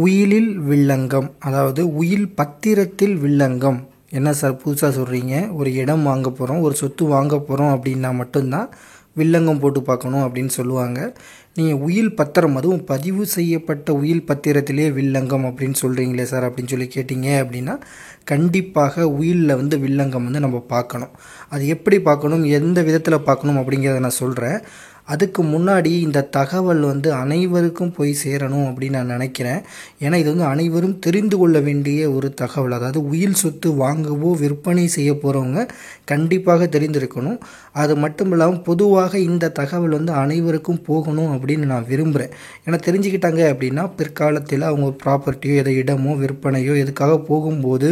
உயிலில் வில்லங்கம், அதாவது உயில் பத்திரத்தில் வில்லங்கம். என்ன சார் புதுசாக சொல்கிறீங்க? ஒரு இடம் வாங்க போகிறோம், ஒரு சொத்து வாங்க போகிறோம் அப்படின்னா மட்டும்தான் வில்லங்கம் போட்டு பார்க்கணும் அப்படின்னு சொல்லுவாங்க. நீங்கள் உயில் பத்திரம், அதுவும் பதிவு செய்யப்பட்ட உயில் பத்திரத்திலே வில்லங்கம் அப்படின்னு சொல்கிறீங்களே சார் அப்படின்னு சொல்லி கேட்டிங்க அப்படின்னா, கண்டிப்பாக உயிலில் வில்லங்கம் நம்ம பார்க்கணும். அது எப்படி பார்க்கணும், எந்த விதத்தில் பார்க்கணும் அப்படிங்கிறத நான் சொல்கிறேன். அதுக்கு முன்னாடி இந்த தகவல் அனைவருக்கும் போய் சேரணும் அப்படின்னு நான் நினைக்கிறேன். ஏன்னா இது அனைவரும் தெரிந்து கொள்ள வேண்டிய ஒரு தகவல். அதாவது உயில் சொத்து வாங்கவோ விற்பனை செய்ய போகிறவங்க கண்டிப்பாக தெரிந்திருக்கணும். அது மட்டும் இல்லாமல் பொதுவாக இந்த தகவல் அனைவருக்கும் போகணும் அப்படின்னு நான் விரும்புகிறேன். ஏன்னா தெரிஞ்சுக்கிட்டாங்க அப்படின்னா பிற்காலத்தில் அவங்க ப்ராப்பர்ட்டியோ எதை இடமோ விற்பனையோ எதுக்காக போகும்போது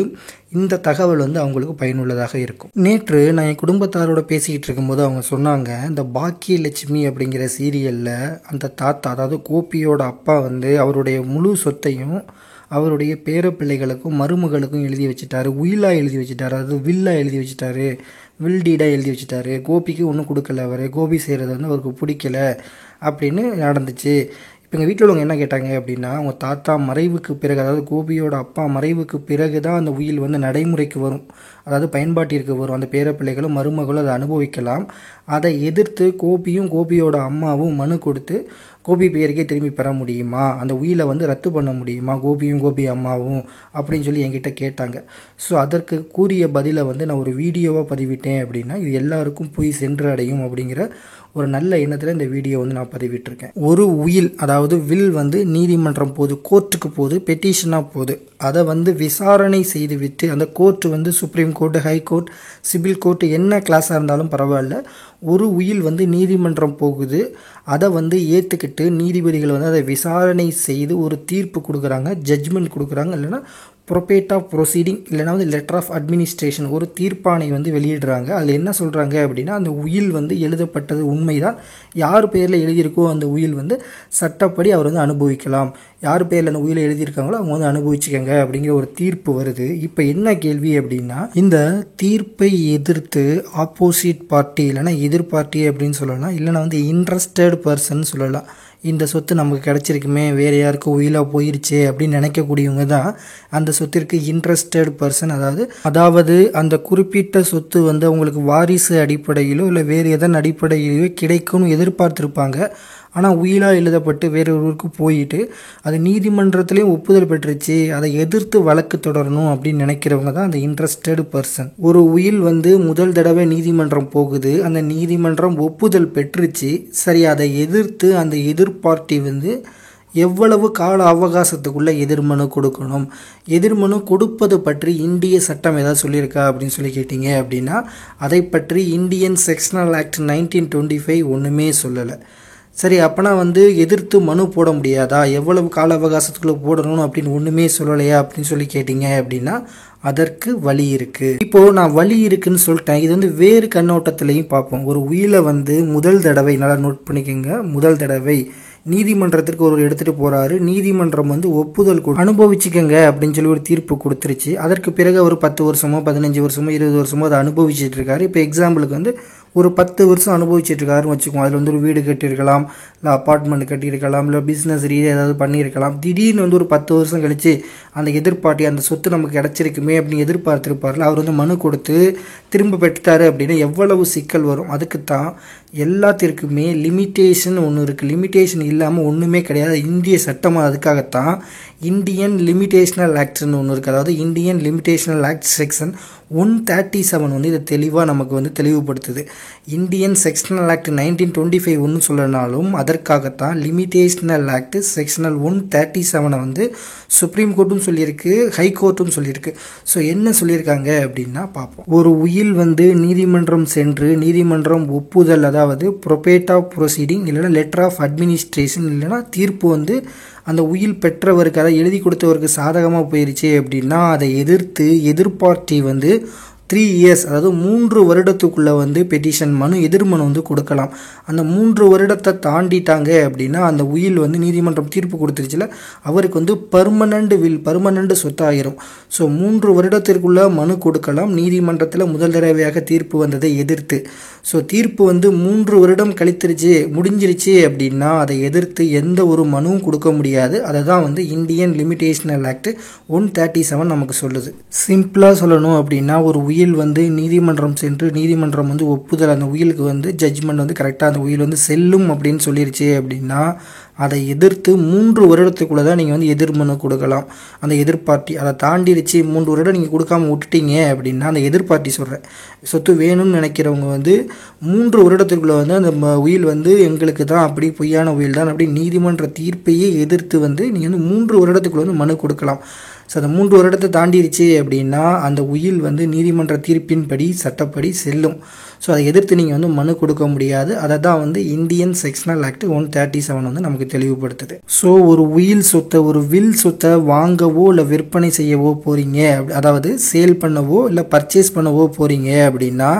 இந்த தகவல் அவங்களுக்கு பயனுள்ளதாக இருக்கும். நேற்று நான் என் குடும்பத்தாரோட பேசிக்கிட்டு இருக்கும்போது அவங்க சொன்னாங்க, இந்த பாக்கியலட்சுமி அப்படிங்கிற சீரியலில் அந்த தாத்தா, அதாவது கோபியோட அப்பா அவருடைய முழு சொத்தையும் அவருடைய பேர பிள்ளைகளுக்கும் மருமகளுக்கும் எழுதி வச்சுட்டாரு. உயிலாக எழுதி வச்சுட்டாரு, அதாவது வில்லாக எழுதி வச்சுட்டாரு, வில் டீடாக எழுதி வச்சுட்டாரு. கோபிக்கு ஒன்றும் கொடுக்கல, அவர் கோபி செய்கிறது அவருக்கு பிடிக்கல அப்படின்னு நடந்துச்சு. இப்போ எங்கள் வீட்டில் உள்ளவங்க என்ன கேட்டாங்க அப்படின்னா, அவங்க தாத்தா மறைவுக்கு பிறகு, அதாவது கோபியோட அப்பா மறைவுக்கு பிறகு தான் அந்த உயில் நடைமுறைக்கு வரும், அதாவது பயன்பாட்டிற்கு வரும். அந்த பேரப்பிள்ளைகளும் மருமகளும் அதை அனுபவிக்கலாம். அதை எதிர்த்து கோபியும் கோபியோட அம்மாவும் மனு கொடுத்து கோபி பேருக்கே திரும்பி பெற முடியுமா, அந்த உயிலை ரத்து பண்ண முடியுமா கோபியும் கோபி அம்மாவும் அப்படின்னு சொல்லி என்கிட்ட கேட்டாங்க. ஸோ அதற்கு கூறிய பதிலை நான் ஒரு வீடியோவாக பதிவிட்டேன் அப்படின்னா இது எல்லாருக்கும் போய் சென்று அடையும் அப்படிங்கிற ஒரு நல்ல எண்ணத்தில் இந்த வீடியோ நான் பதிவிட்டிருக்கேன். ஒரு உயில், அதாவது வில் நீதிமன்றம் போகுது, கோர்ட்டுக்கு போகுது, பெட்டிஷனாக போகுது. அதை விசாரணை செய்து விட்டு அந்த court supreme court, high court, civil court என்ன கிளாஸாக இருந்தாலும் பரவாயில்ல, ஒரு உயில் நீதிமன்றம் போகுது. அதை ஏற்றுக்கிட்டு நீதிபதிகள் அதை விசாரணை செய்து ஒரு தீர்ப்பு கொடுக்குறாங்க, ஜட்ஜ்மெண்ட் கொடுக்குறாங்க, இல்லைனா ப்ரொபேட் ஆஃப் ப்ரொசீடிங், இல்லைனா லெட்டர் ஆஃப் அட்மினிஸ்ட்ரேஷன், ஒரு தீர்ப்பாணை வெளியிடுறாங்க. அதில் என்ன சொல்கிறாங்க அப்படின்னா, அந்த உயில் எழுதப்பட்டது உண்மைதான், யார் பேரில் எழுதியிருக்கோ அந்த உயில் சட்டப்படி அவர் அனுபவிக்கலாம், யார் பேரில் அந்த உயிலை எழுதியிருக்காங்களோ அவங்க அனுபவிச்சுக்கங்க அப்படிங்கிற ஒரு தீர்ப்பு வருது. இப்போ என்ன கேள்வி அப்படின்னா, இந்த தீர்ப்பை எதிர்த்து ஆப்போசிட் பார்ட்டி, இல்லைனா எதிர்பார்ட்டி அப்படின்னு சொல்லலாம், இல்லைனா இன்ட்ரெஸ்டட் பர்சன் சொல்லலாம். இந்த சொத்து நமக்கு கிடச்சிருக்குமே, வேறு யாருக்கும் உயிலாக போயிருச்சு அப்படின்னு நினைக்கக்கூடியவங்க தான் அந்த சொத்திற்கு இன்ட்ரெஸ்டட் பர்சன். அதாவது அந்த குறிப்பிட்ட சொத்து அவங்களுக்கு வாரிசு அடிப்படையிலோ இல்லை வேறு எதன் அடிப்படையிலோ கிடைக்கும்னு எதிர்பார்த்துருப்பாங்க. ஆனால் உயிலாக எழுதப்பட்டு வேறொருவருக்கு போயிட்டு அது நீதிமன்றத்திலையும் ஒப்புதல் பெற்றுச்சு, அதை எதிர்த்து வழக்கு தொடரணும் அப்படின்னு நினைக்கிறவங்க தான் அந்த இன்ட்ரெஸ்டட் பர்சன். ஒரு உயில் முதல் தடவை நீதிமன்றம் போகுது, அந்த நீதிமன்றம் ஒப்புதல் பெற்றுச்சு, சரி, அதை எதிர்த்து அந்த எதிர்பார்ட்டி எவ்வளவு கால அவகாசத்துக்குள்ளே எதிர்மனு கொடுக்கணும், எதிர்மனு கொடுப்பது பற்றி இந்திய சட்டம் ஏதாவது சொல்லியிருக்கா அப்படின்னு சொல்லி கேட்டிங்க அப்படின்னா, அதை பற்றி இந்தியன் செக்ஷனல் ஆக்ட் 1925 ஒன்றுமே சொல்லலை. சரி, அப்போனா எதிர்த்து மனு போட முடியாதா, எவ்வளவு கால அவகாசத்துக்குள்ளே போடணும் அப்படின்னு ஒன்றுமே சொல்லலையா அப்படின்னு சொல்லி கேட்டிங்க அப்படின்னா, அதற்கு வழி இருக்குது. இப்போது நான் வழி இருக்குதுன்னு சொல்லிட்டேன். இது வேறு கண்ணோட்டத்திலையும் பார்ப்போம். ஒரு உயிலை முதல் தடவை, நல்லா நோட் பண்ணிக்கோங்க, முதல் தடவை நீதிமன்றத்திற்கு ஒரு எடுத்துகிட்டு போகிறாரு. நீதிமன்றம் ஒப்புதல் அனுபவிச்சுக்கங்க அப்படின்னு சொல்லி ஒரு தீர்ப்பு கொடுத்துருச்சு. அதற்கு பிறகு ஒரு 10 வருஷமோ 15 வருஷமோ 20 வருஷமோ அதை அனுபவிச்சுட்டு இருக்காரு. இப்போ எக்ஸாம்பிளுக்கு ஒரு 10 வருஷம் அனுபவிச்சுட்டு இருக்காருன்னு வச்சுக்கோங்க. அதில் ஒரு வீடு கட்டியிருக்கலாம், இல்லை அப்பார்ட்மெண்ட் கட்டியிருக்கலாம், இல்லை பிஸ்னஸ் ரீதியாக ஏதாவது பண்ணியிருக்கலாம். திடீர்னு ஒரு 10 வருஷம் கழித்து அந்த எதிர்பார்ட்டி, அந்த சொத்து நமக்கு கிடச்சிருக்குமே அப்படின்னு எதிர்பார்த்துருப்பார்ல, அவர் மனு கொடுத்து திரும்ப பெற்றுட்டாரு அப்படின்னா எவ்வளவு சிக்கல் வரும். அதுக்குத்தான் எல்லாத்திற்குமே லிமிட்டேஷன் ஒன்று இருக்குது. லிமிட்டேஷன் இல்லாமல் ஒன்றுமே கிடையாது இந்திய சட்டம். அதுக்காகத்தான் இந்தியன் லிமிட்டேஷனல் ஆக்ட்னு ஒன்று இருக்குது. அதாவது இந்தியன் லிமிட்டேஷனல் ஆக்ட் செக்ஷன் 137 இதை தெளிவாக நமக்கு தெளிவுபடுத்துது. இந்தியன் செக்ஷனல் ஆக்ட் 1925 ஒன்று சொல்லனாலும் அதற்காகத்தான் லிமிட்டேஷனல் ஆக்ட் செக்ஷனல் 137 சுப்ரீம் கோர்ட்டும் சொல்லியிருக்கு, ஹை கோர்ட்டும் சொல்லியிருக்கு. ஸோ என்ன சொல்லியிருக்காங்க அப்படின்னா பார்ப்போம். ஒரு உயில் நீதிமன்றம் சென்று நீதிமன்றம் ஒப்புதல், அதாவது ப்ரொபேட் ஆஃப் ப்ரொசீடிங், இல்லைனா லெட்டர் ஆஃப் அட்மினிஸ்ட்ரேஷன், இல்லைனா தீர்ப்பு அந்த உயில் பெற்றவருக்கு, அதை எழுதி கொடுத்தவருக்கு சாதகமாக போயிருச்சு அப்படின்னா அதை எதிர்த்து எதிர்பார்ட்டி 3 இயர்ஸ் அதாவது 3 வருடத்துக்குள்ளே வந்து பெட்டிஷன் மனு எதிர்மனு வந்து கொடுக்கலாம். அந்த 3 வருடத்தை தாண்டிட்டாங்க அப்படின்னா அந்த உயில் வந்து நீதிமன்றம் தீர்ப்பு கொடுத்துருச்சுல அவருக்கு வந்து பர்மனண்ட் சொத்தாயிரும். ஸோ 3 வருடத்திற்குள்ளே மனு கொடுக்கலாம் நீதிமன்றத்தில் முதல் தடவையாக தீர்ப்பு வந்ததை எதிர்த்து. ஸோ தீர்ப்பு வந்து 3 வருடம் முடிஞ்சிருச்சு அப்படின்னா அதை எதிர்த்து எந்த ஒரு மனுவும் கொடுக்க முடியாது. அதை தான் வந்து இந்தியன் லிமிடேஷனல் ஆக்ட் 137 நமக்கு சொல்லுது. சிம்பிளாக சொல்லணும் அப்படின்னா ஒரு உயில் வந்து நீதிமன்றம் சென்று நீதிமன்றம் வந்து ஒப்புதல் அந்த உயிலுக்கு வந்து ஜட்ஜ்மெண்ட் வந்து கரெக்டாக அந்த உயில் வந்து செல்லும் அப்படின்னு சொல்லிருச்சு அப்படின்னா அதை எதிர்த்து 3 வருடத்துக்குள்ளே தான் நீங்கள் வந்து எதிர்மனு கொடுக்கலாம். அந்த எதிர்பார்ட்டி அதை தாண்டிடுச்சு 3 வருடம் நீங்கள் கொடுக்காம விட்டுட்டீங்க அப்படின்னா அந்த எதிர்பார்ட்டி சொல்கிறேன் சொத்து வேணும்னு நினைக்கிறவங்க வந்து 3 வருடத்துக்குள்ளே வந்து அந்த உயில் வந்து எங்களுக்கு தான் அப்படி பொய்யான உயில் தான் அப்படி நீதிமன்ற தீர்ப்பையே எதிர்த்து வந்து நீங்கள் வந்து 3 வருடத்துக்குள்ளே வந்து மனு கொடுக்கலாம். ஸோ அந்த 3 வருடத்தை தாண்டிடுச்சு அப்படின்னா அந்த உயில் வந்து நீதிமன்ற தீர்ப்பின்படி சட்டப்படி செல்லும். ஸோ அதை எதிர்த்து நீங்கள் வந்து மனு கொடுக்க முடியாது. அதை தான் வந்து இந்தியன் செக்ஷனல் ஆக்ட் 137 வந்து நமக்கு தெளிவுபடுத்துது. ஸோ ஒரு உயில் சொத்தை ஒரு வில் சொத்தை வாங்கவோ இல்லை விற்பனை செய்யவோ போகிறீங்க அதாவது சேல் பண்ணவோ இல்லை பர்ச்சேஸ் பண்ணவோ போகிறீங்க அப்படின்னா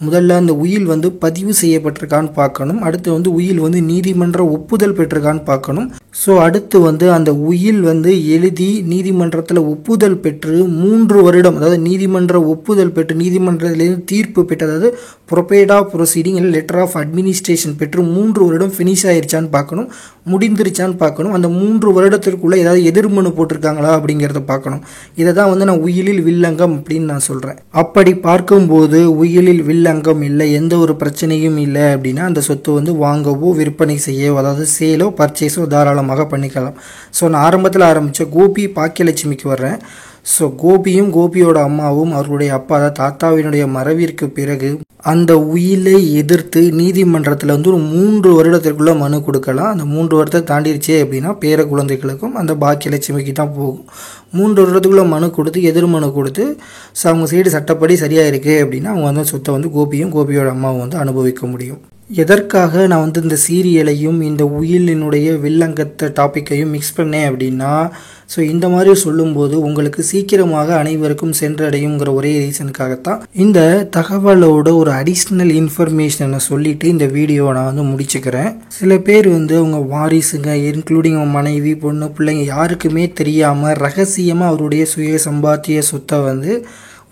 முதல்ல அந்த உயில் வந்து பதிவு செய்யப்பட்டிருக்கான்னு பார்க்கணும். அடுத்து வந்து உயில் வந்து நீதிமன்ற ஒப்புதல் பெற்றிருக்கான்னு பார்க்கணும். ஸோ அடுத்து வந்து அந்த உயில் வந்து எழுதி நீதிமன்றத்தில் ஒப்புதல் பெற்று 3 வருடம் அதாவது நீதிமன்ற ஒப்புதல் பெற்று நீதிமன்றத்திலிருந்து தீர்ப்பு பெற்று அதாவது ப்ரொபேட் ஆஃப் ப்ரொசீடிங் இல்லை லெட்டர் ஆஃப் அட்மினிஸ்ட்ரேஷன் பெற்று 3 வருடம் ஃபினிஷ் ஆயிடுச்சான்னு பார்க்கணும், முடிந்துருச்சான்னு பார்க்கணும். அந்த 3 வருடத்திற்குள்ளே ஏதாவது எதிர்மனு போட்டிருக்காங்களா அப்படிங்கிறத பார்க்கணும். இதை தான் வந்து நான் உயிலில் வில்லங்கம் அப்படின்னு நான் சொல்கிறேன். அப்படி பார்க்கும்போது உயிலில் வில்லங்கம் இல்லை எந்த ஒரு பிரச்சனையும் இல்லை அப்படின்னா அந்த சொத்து வந்து வாங்கவோ விற்பனை செய்யவோ அதாவது சேலோ பர்ச்சேஸோ தாராளமாக பண்ணிக்கலாம். ஸோ நான் ஆரம்பத்தில் ஆரம்பித்த கோபி பாக்கியலட்சுமிக்கு வர்றேன். ஸோ கோபியோட அம்மாவும் அவருடைய அப்பா அதாவது தாத்தாவினுடைய மறைவிற்கு பிறகு அந்த உயிலை எதிர்த்து நீதிமன்றத்தில் வந்து ஒரு 3 வருடத்திற்குள்ளே மனு கொடுக்கலாம். அந்த 3 வருடத்தை தாண்டிடுச்சே அப்படின்னா பேர குழந்தைகளுக்கும் அந்த பாக்கியலட்சுமிக்கு தான் போகும். 3 வருடத்துக்குள்ளே மனு கொடுத்து எதிர்மனு கொடுத்து ஸோ அவங்க சைடு சட்டப்படி சரியாக இருக்குது அப்படின்னா அவங்க வந்து சொத்தை வந்து கோபியோட அம்மாவும் வந்து அனுபவிக்க முடியும். எதற்காக நான் வந்து இந்த சீரியலையும் இந்த உயிலினுடைய வில்லங்கத்தை டாப்பிக்கையும் மிக்ஸ் பண்ணேன் அப்படின்னா ஸோ இந்த மாதிரி சொல்லும்போது உங்களுக்கு சீக்கிரமாக அனைவருக்கும் சென்றடையுங்கிற ஒரே ரீசனுக்காகத்தான் இந்த தகவலோட ஒரு அடிஷ்னல் இன்ஃபர்மேஷனை சொல்லிட்டு இந்த வீடியோவை நான் வந்து முடிச்சுக்கிறேன். சில பேர் வந்து அவங்க வாரிசுங்க இன்க்ளூடிங் அவங்க மனைவி பொண்ணு பிள்ளைங்க யாருக்குமே தெரியாமல் ரகசியமாக அவருடைய சுய சம்பாத்திய சொத்தை வந்து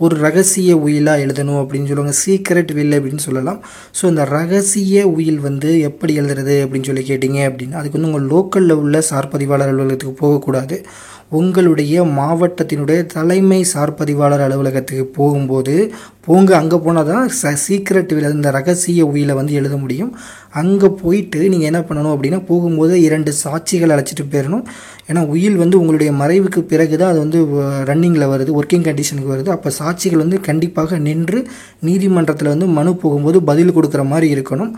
ஒரு ரகசிய உயிலாக எழுதணும் அப்படின்னு சொல்லுவாங்க. சீக்ரெட் வில் அப்படின்னு சொல்லலாம். ஸோ இந்த ரகசிய உயில் வந்து எப்படி எழுதுறது அப்படின்னு சொல்லி கேட்டிங்க அப்படின்னா அதுக்கு வந்து உங்கள் லோக்கலில் உள்ள சார்பதிவாளர் அலுவலகத்துக்கு போகக்கூடாது. உங்களுடைய மாவட்டத்தினுடைய தலைமை சார்பதிவாளர் அலுவலகத்துக்கு போங்க. அங்கே போனால் தான் சீக்ரெட் வில் இந்த ரகசிய உயிலை வந்து எழுத முடியும். அங்கே போயிட்டு நீங்கள் என்ன பண்ணணும் அப்படின்னா போகும்போது 2 சாட்சிகள் அழைச்சிட்டு போயிடணும். ஏன்னா உயில் வந்து உங்களுடைய மறைவுக்கு பிறகு தான் அது வந்து ரன்னிங்கில் வருது, ஒர்க்கிங் கண்டிஷனுக்கு வருது. அப்போ சாட்சிகள் வந்து கண்டிப்பாக நின்று நீதிமன்றத்தில் வந்து மனு போகும்போது பதில் கொடுக்குற மாதிரி இருக்கணும்.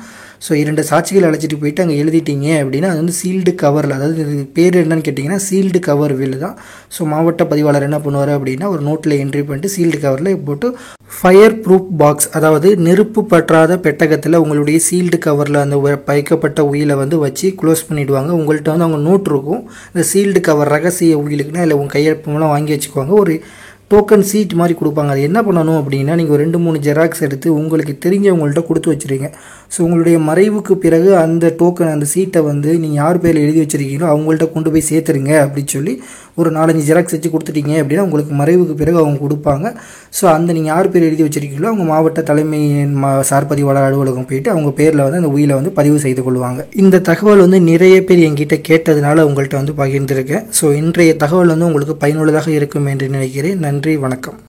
ஸோ 2 சாட்சிகள் அழைச்சிட்டு போயிட்டு அங்கே எழுதிட்டீங்க அப்படின்னா அது வந்து சீல்டு கவரில் அதாவது இது பேர் என்னன்னு கேட்டிங்கன்னா சீல்டு கவர் வில் தான். ஸோ மாவட்ட பதிவாளர் என்ன பண்ணுவார் அப்படின்னா ஒரு நோட்டில் என்ட்ரி பண்ணிட்டு சீல்டு கவரில் போட்டு ஃபயர் ப்ரூஃப் பாக்ஸ் அதாவது நெருப்பு பற்றாத பெட்டகத்தில் உங்களுடைய சீல்டு கவரில் அந்த வைக்கப்பட்ட உயிலை வந்து வச்சு க்ளோஸ் பண்ணிவிடுவாங்க. உங்கள்கிட்ட வந்து அவங்க நோட் இருக்கும் இந்த சீல்டு கவர் ரகசிய உயிலுக்குன்னா இல்லை உங்கள் கையெழுப்பெல்லாம் வாங்கி வச்சுக்குவாங்க. ஒரு டோக்கன் சீட் மாதிரி கொடுப்பாங்க. அது என்ன பண்ணணும் அப்படின்னா நீங்கள் ஒரு 2-3 ஜெராக்ஸ் எடுத்து உங்களுக்கு தெரிஞ்சவங்கள்ட்ட கொடுத்து வச்சுருங்க. ஸோ உங்களுடைய மறைவுக்கு பிறகு அந்த டோக்கன் அந்த சீட்டை வந்து நீங்கள் யார் பேரில் எழுதி வச்சுருக்கீங்களோ அவங்கள்ட்ட கொண்டு போய் சேர்த்துருங்க அப்படின்னு சொல்லி ஒரு 4-5 ஜெராக்ஸ் வச்சு கொடுத்துட்டீங்க அப்படின்னா உங்களுக்கு மறைவுக்கு பிறகு அவங்க கொடுப்பாங்க. ஸோ அந்த நீங்கள் யார் பேர் எழுதி வச்சுருக்கீங்களோ அவங்க மாவட்ட தலைமை சார்பதிவாளர் அலுவலகம் போயிட்டு அவங்க பேரில் வந்து அந்த உயிலை வந்து பதிவு செய்து கொள்வாங்க. இந்த தகவல் வந்து நிறைய பேர் என்கிட்ட கேட்டதுனால உங்கள்கிட்ட வந்து பகிர்ந்திருக்கேன். ஸோ இன்றைய தகவல் வந்து உங்களுக்கு பயனுள்ளதாக இருக்கும் என்று நினைக்கிறேன். நன்றி, வணக்கம்.